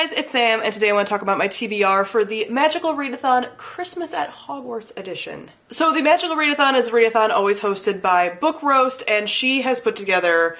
guys, it's Sam, and today I want to talk about my TBR for the Magical Readathon Christmas at Hogwarts edition. So the Magical Readathon is a readathon always hosted by Book Roast, and she has put together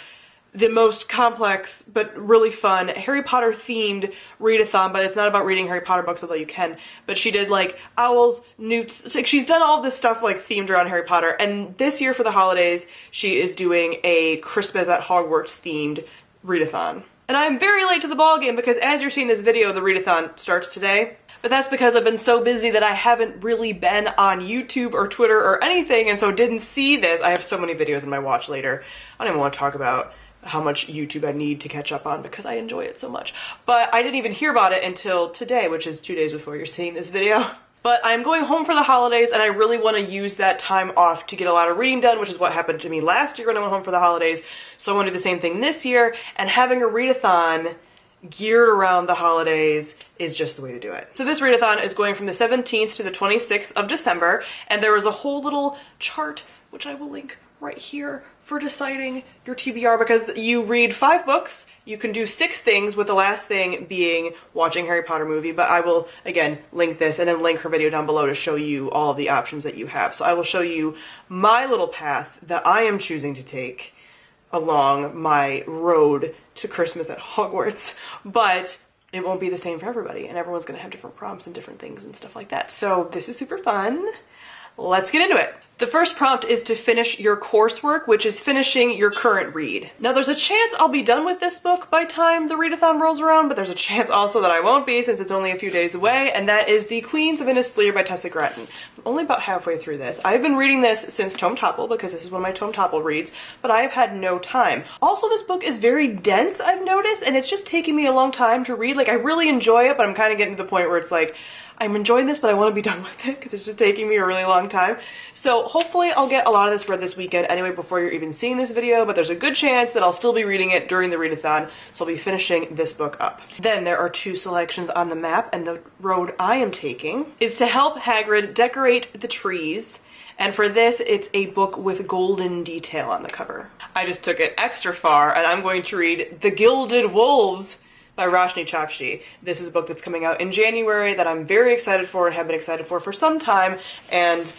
the most complex but really fun Harry Potter themed readathon, but it's not about reading Harry Potter books, although you can. But she did like owls, newts, like she's done all this stuff like themed around Harry Potter, and this year for the holidays she is doing a Christmas at Hogwarts themed readathon. And I'm very late to the ball game because as you're seeing this video, the readathon starts today. But that's because I've been so busy that I haven't really been on YouTube or Twitter or anything, and so didn't see this. I have so many videos in my watch later. I don't even want to talk about how much YouTube I need to catch up on because I enjoy it so much. But I didn't even hear about it until today, which is 2 days before you're seeing this video. But I'm going home for the holidays and I really want to use that time off to get a lot of reading done, which is what happened to me last year when I went home for the holidays. So I want to do the same thing this year, and having a readathon geared around the holidays is just the way to do it. So this readathon is going from the 17th to the 26th of December, and there is a whole little chart, which I will link right here, for deciding your TBR, because you read 5 books, you can do 6 things, with the last thing being watching Harry Potter movie, but I will, again, link this and then link her video down below to show you all of the options that you have. So I will show you my little path that I am choosing to take along my road to Christmas at Hogwarts, but it won't be the same for everybody, and everyone's gonna have different prompts and different things and stuff like that. So this is super fun. Let's get into it. The first prompt is to finish your coursework, which is finishing your current read. Now there's a chance I'll be done with this book by time the readathon rolls around, but there's a chance also that I won't be since it's only a few days away, and that is The Queens of Innistree by Tessa Gratton. I'm only about halfway through this. I've been reading this since Tome Topple because this is one of my Tome Topple reads, but I have had no time. Also, this book is very dense, I've noticed, and it's just taking me a long time to read. Like, I really enjoy it, but I'm kind of getting to the point where it's like, I'm enjoying this, but I want to be done with it because it's just taking me a really long time. So hopefully I'll get a lot of this read this weekend anyway before you're even seeing this video, but there's a good chance that I'll still be reading it during the readathon, so I'll be finishing this book up. Then there are 2 selections on the map, and the road I am taking is to help Hagrid decorate the trees. And for this, it's a book with golden detail on the cover. I just took it extra far, and I'm going to read The Gilded Wolves by Roshni Chokshi. This is a book that's coming out in January that I'm very excited for and have been excited for some time, and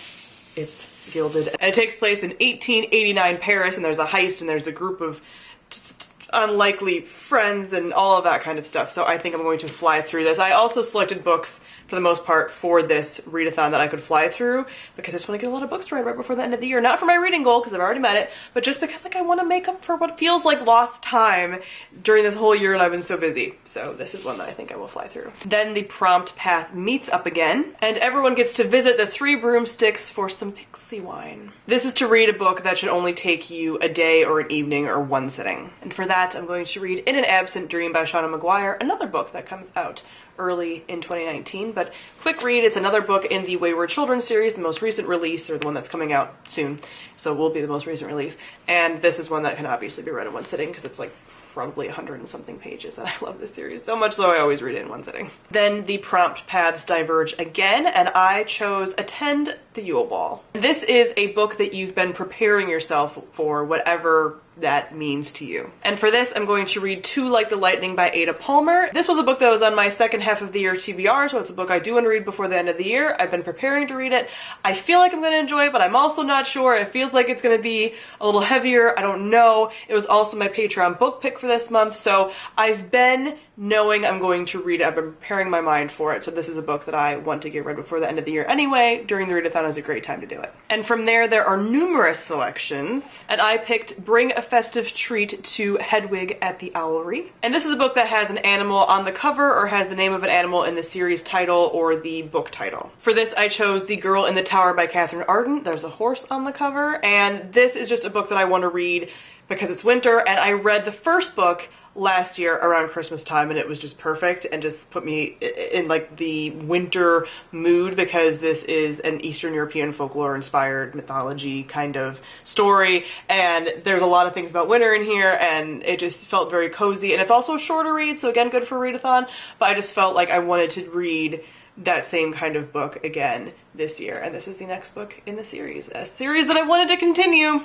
it's gilded. And it takes place in 1889 Paris, and there's a heist, and there's a group of just unlikely friends and all of that kind of stuff, so I think I'm going to fly through this. I also selected books for the most part for this readathon that I could fly through because I just want to get a lot of books to read right before the end of the year. Not for my reading goal because I've already met it, but just because like I want to make up for what feels like lost time during this whole year and I've been so busy. So this is one that I think I will fly through. Then the prompt path meets up again, and everyone gets to visit the 3 broomsticks for some pixie wine. This is to read a book that should only take you a day or an evening or one sitting. And for that, I'm going to read In an Absent Dream by Shauna Maguire, another book that comes out early in 2019, but quick read. It's another book in the Wayward Children series, the most recent release, or the one that's coming out soon, so will be the most recent release. And this is one that can obviously be read in one sitting because it's like probably 100 and something pages, and I love this series so much, so I always read it in one sitting. Then the prompt paths diverge again, and I chose Attend the Yule Ball. This is a book that you've been preparing yourself for, whatever that means to you. And for this, I'm going to read Too Like the Lightning by Ada Palmer. This was a book that was on my second half of the year TBR, so it's a book I do want to read before the end of the year. I've been preparing to read it. I feel like I'm going to enjoy it, but I'm also not sure. It feels like it's going to be a little heavier. I don't know. It was also my Patreon book pick for this month, so I've been knowing I'm going to read it. I've been preparing my mind for it, so this is a book that I want to get read before the end of the year anyway. During the readathon is a great time to do it. And from there are numerous selections, and I picked Bring a Festive Treat to Hedwig at the Owlery. And this is a book that has an animal on the cover or has the name of an animal in the series title or the book title. For this, I chose The Girl in the Tower by Catherine Arden. There's a horse on the cover, and this is just a book that I want to read because it's winter, and I read the first book last year around Christmas time, and it was just perfect and just put me in like the winter mood because this is an Eastern European folklore inspired mythology kind of story, and there's a lot of things about winter in here, and it just felt very cozy. And it's also a shorter read, so again, good for a readathon, but I just felt like I wanted to read that same kind of book again this year, and this is the next book in the series, a series that I wanted to continue.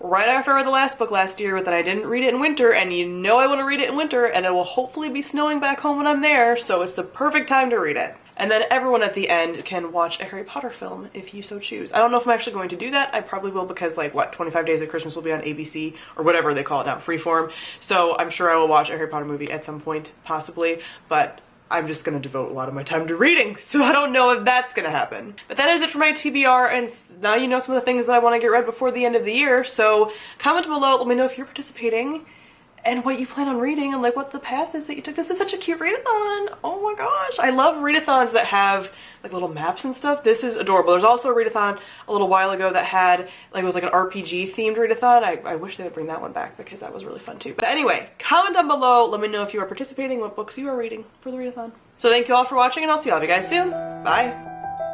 right after I read the last book last year, but then I didn't read it in winter, and you know I want to read it in winter, and it will hopefully be snowing back home when I'm there, so it's the perfect time to read it. And then everyone at the end can watch a Harry Potter film if you so choose. I don't know if I'm actually going to do that. I probably will because, like, what, 25 Days of Christmas will be on ABC, or whatever they call it now, Freeform. So I'm sure I will watch a Harry Potter movie at some point, possibly, but I'm just going to devote a lot of my time to reading, so I don't know if that's going to happen. But that is it for my TBR, and now you know some of the things that I want to get read before the end of the year, so comment below, let me know if you're participating, and what you plan on reading, and like what the path is that you took. This is such a cute readathon. Oh my gosh. I love readathons that have like little maps and stuff. This is adorable. There's also a readathon a little while ago that had, like, it was like an RPG themed readathon. I wish they would bring that one back because that was really fun too. But anyway, comment down below. Let me know if you are participating, what books you are reading for the readathon. So thank you all for watching, and I'll see all of you guys soon. Bye.